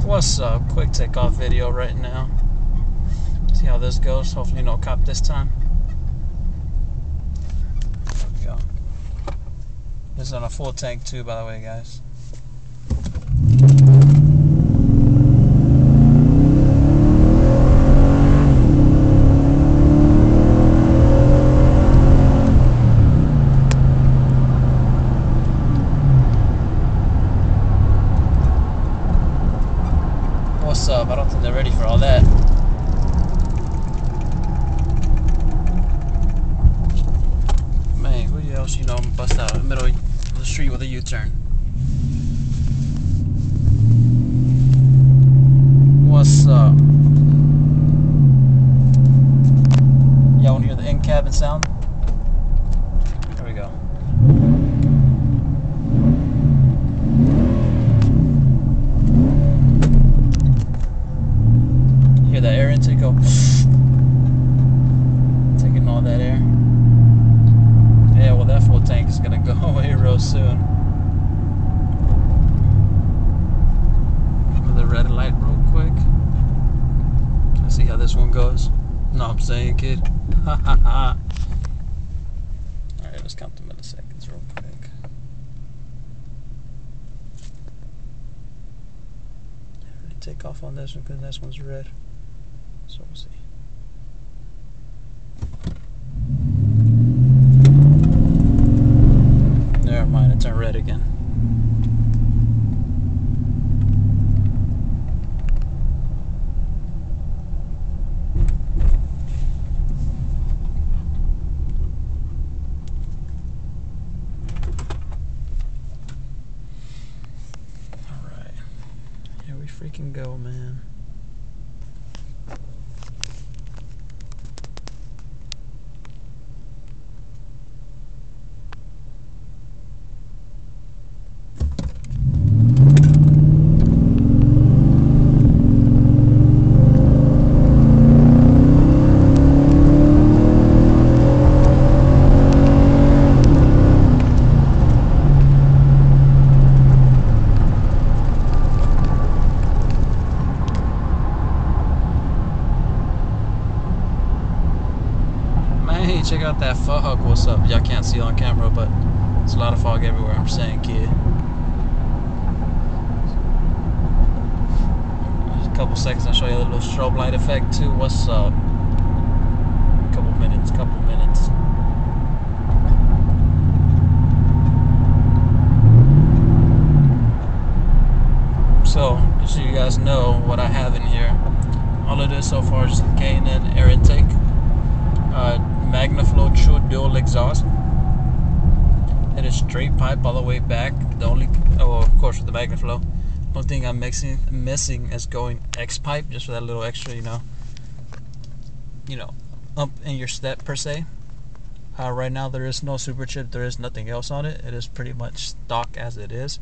What's up? Quick takeoff video right now. See how this goes. Hopefully no cop this time. There we go. This is on a full tank too, by the way, guys. What's up? I don't think they're ready for all that. Man, who else you know bust out in the middle of the street with a U-turn? What's up? Y'all wanna hear the in-cabin sound? There we go. Hear that air intake go, taking all that air. Yeah, well that full tank is gonna go away real soon. With the red light real quick. Let's see how this one goes. No, I'm saying, kid. Ha ha ha. Alright, let's count the milliseconds real quick. Really take off on this one because this one's red. So we'll see. Never mind, it turned red again. Alright. Here we freaking go, man. Hey, check out that fog. What's up? Y'all can't see it on camera, but there's a lot of fog everywhere. I'm saying, kid. Just a couple seconds, I'll show you a little strobe light effect too. What's up? Couple minutes. So, just so you guys know what I have in here. All of this so far is the K&N air intake. Magnaflow true dual exhaust. It is straight pipe all the way back. The only, of course with the Magnaflow, the only thing I'm missing is going X pipe, just for that little extra, you know, up in your step per se. Right now there is no super chip. There is nothing else on it. It is pretty much stock as it is.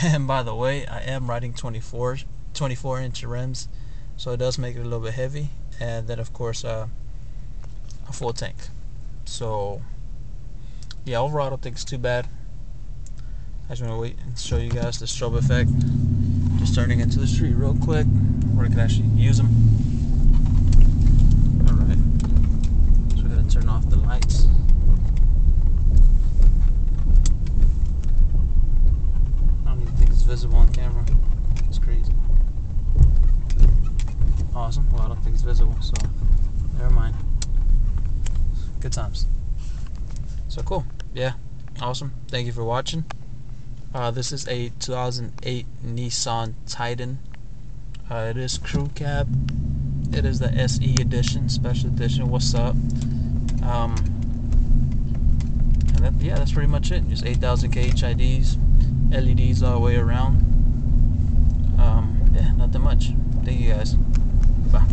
And by the way, I am riding 24-inch rims, so it does make it a little bit heavy. And then of course a full tank. So yeah, overall I don't think it's too bad. I just want to wait and show you guys the strobe effect. Just turning into the street real quick where I can actually use them. Alright, so we're going to turn off the lights. I don't even think it's visible on camera. It's crazy. Awesome. Well, I don't think it's visible, so never mind. Good times. So cool. Yeah, awesome. Thank you for watching. This is a 2008 Nissan Titan. It is crew cab. It is the SE edition, special edition. What's up? And yeah, that's pretty much it. Just 8,000K HIDs, LEDs all the way around. Yeah, nothing much. Thank you guys. Bye.